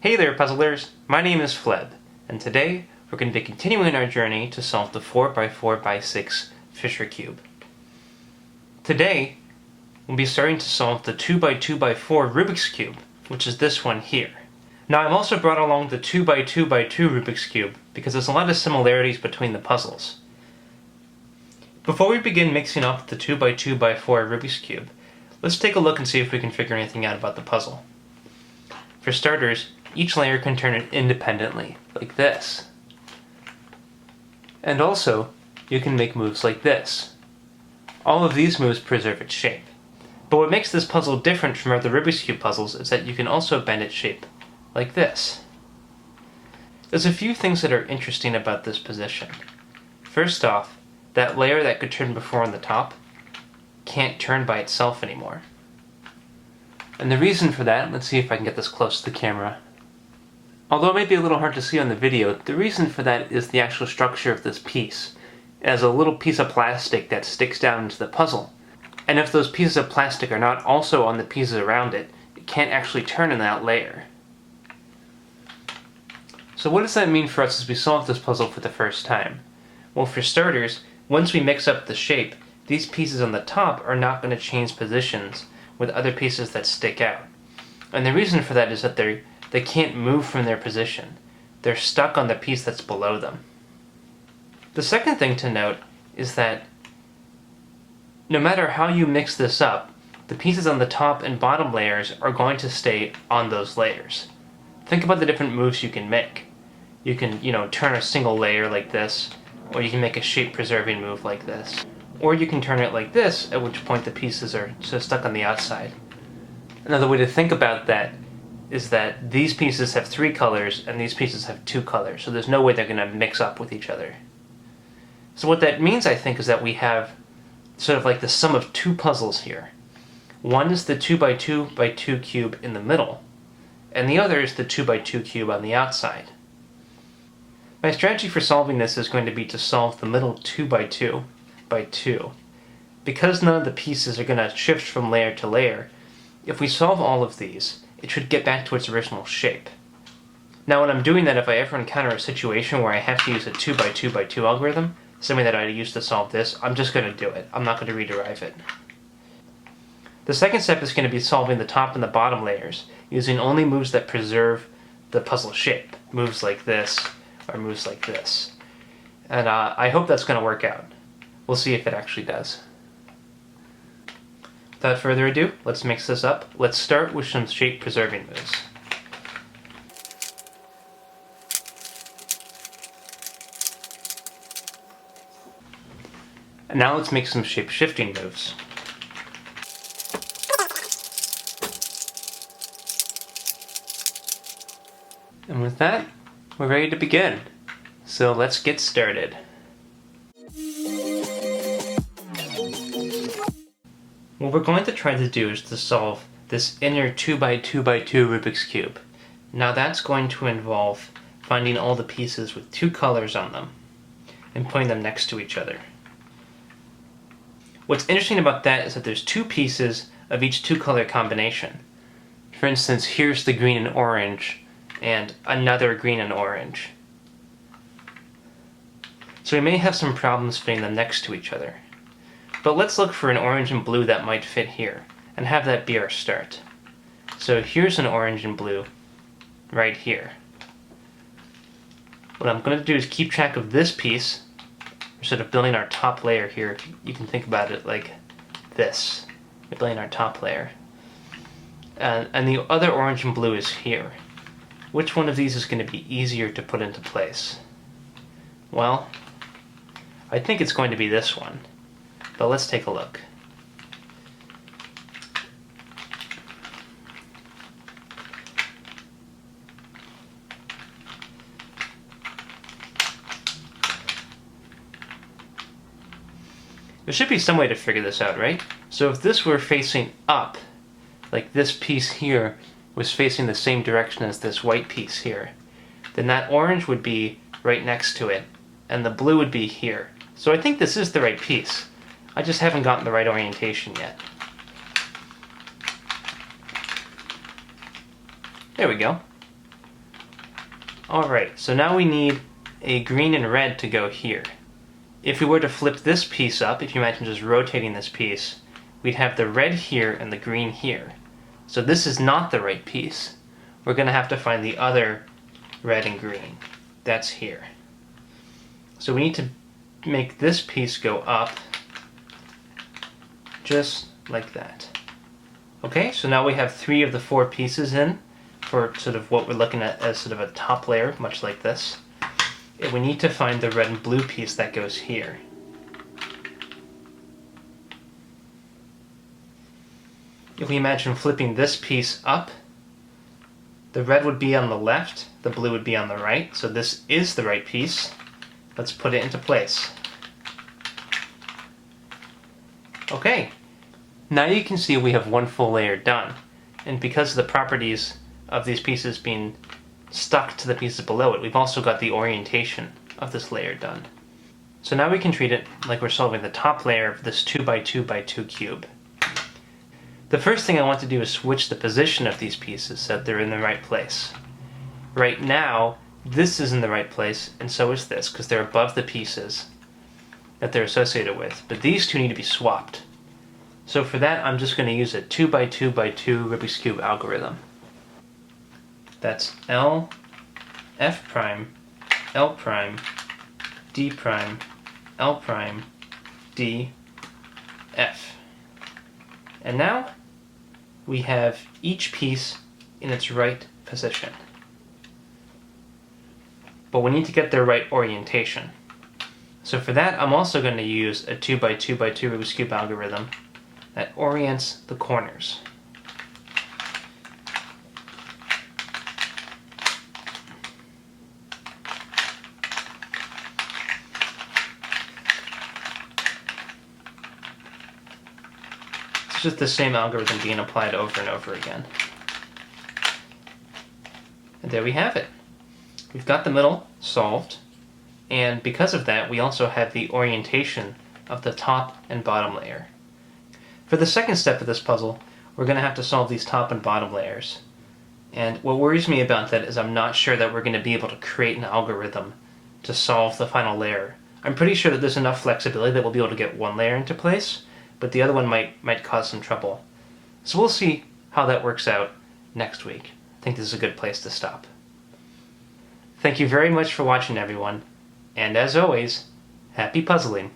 Hey there puzzlers, my name is FLEB, and today we're going to be continuing our journey to solve the 4x4x6 Fisher Cube. Today, we'll be starting to solve the 2x2x4 Rubik's Cube, which is this one here. Now I've also brought along the 2x2x2 Rubik's Cube because there's a lot of similarities between the puzzles. Before we begin mixing up the 2x2x4 Rubik's Cube, let's take a look and see if we can figure anything out about the puzzle. For starters, each layer can turn it independently, like this. And also, you can make moves like this. All of these moves preserve its shape. But what makes this puzzle different from other Rubik's Cube puzzles is that you can also bend its shape, like this. There's a few things that are interesting about this position. First off, that layer that could turn before on the top can't turn by itself anymore. And the reason for that, let's see if I can get this close to the camera. Although it may be a little hard to see on the video, the reason for that is the actual structure of this piece. It has a little piece of plastic that sticks down into the puzzle. And if those pieces of plastic are not also on the pieces around it, it can't actually turn in that layer. So what does that mean for us as we solve this puzzle for the first time? Well, for starters, once we mix up the shape, these pieces on the top are not going to change positions with other pieces that stick out. And the reason for that is that they can't move from their position. They're stuck on the piece that's below them. The second thing to note is that no matter how you mix this up, the pieces on the top and bottom layers are going to stay on those layers. Think about the different moves you can make. You can, turn a single layer like this, or you can make a shape-preserving move like this. Or you can turn it like this, at which point the pieces are so stuck on the outside. Another way to think about that is that these pieces have 3 colors and these pieces have 2 colors, so there's no way they're going to mix up with each other. So what that means, I think, is that we have sort of like the sum of 2 puzzles here. One is the 2x2x2 cube in the middle, and the other is the 2x2 cube on the outside. My strategy for solving this is going to be to solve the middle 2x2 by 2. Because none of the pieces are going to shift from layer to layer, if we solve all of these, it should get back to its original shape. Now when I'm doing that, if I ever encounter a situation where I have to use a 2x2x2 algorithm, something that I used to solve this, I'm just going to do it. I'm not going to rederive it. The second step is going to be solving the top and the bottom layers, using only moves that preserve the puzzle shape. Moves like this, or moves like this. And I hope that's going to work out. We'll see if it actually does. Without further ado, let's mix this up. Let's start with some shape-preserving moves. And now let's make some shape-shifting moves. And with that, we're ready to begin. So let's get started. What we're going to try to do is to solve this inner 2x2x2 Rubik's Cube. Now that's going to involve finding all the pieces with 2 colors on them and putting them next to each other. What's interesting about that is that there's 2 pieces of each 2-color combination. For instance, here's the green and orange and another green and orange. So we may have some problems fitting them next to each other. But let's look for an orange and blue that might fit here, and have that be our start. So here's an orange and blue, right here. What I'm going to do is keep track of this piece. We're sort of building our top layer here. You can think about it like this. We're building our top layer. And the other orange and blue is here. Which one of these is going to be easier to put into place? Well, I think it's going to be this one. But let's take a look. There should be some way to figure this out, right? So if this were facing up, like this piece here was facing the same direction as this white piece here, then that orange would be right next to it, and the blue would be here. So I think this is the right piece. I just haven't gotten the right orientation yet. There we go. Alright, so now we need a green and red to go here. If we were to flip this piece up, if you imagine just rotating this piece, we'd have the red here and the green here. So this is not the right piece. We're going to have to find the other red and green. That's here. So we need to make this piece go up just like that. Okay, so now we have 3 of the 4 pieces in for sort of what we're looking at as sort of a top layer, much like this. And we need to find the red and blue piece that goes here. If we imagine flipping this piece up, the red would be on the left, the blue would be on the right, so this is the right piece. Let's put it into place. Okay, now you can see we have one full layer done, and because of the properties of these pieces being stuck to the pieces below it, we've also got the orientation of this layer done. So now we can treat it like we're solving the top layer of this 2x2x2 cube. The first thing I want to do is switch the position of these pieces so that they're in the right place. Right now, this is in the right place, and so is this, because they're above the pieces that they're associated with. But these two need to be swapped. So for that, I'm just going to use a 2x2x2 Rubik's Cube algorithm. That's L, F prime, L prime, D prime, L prime, D, F. And now we have each piece in its right position. But we need to get their right orientation. So for that, I'm also going to use a 2x2x2 Rubik's Cube algorithm that orients the corners. It's just the same algorithm being applied over and over again. And there we have it. We've got the middle solved, and because of that, we also have the orientation of the top and bottom layer. For the second step of this puzzle, we're going to have to solve these top and bottom layers. And what worries me about that is I'm not sure that we're going to be able to create an algorithm to solve the final layer. I'm pretty sure that there's enough flexibility that we'll be able to get one layer into place, but the other one might cause some trouble. So we'll see how that works out next week. I think this is a good place to stop. Thank you very much for watching, everyone, and as always, happy puzzling!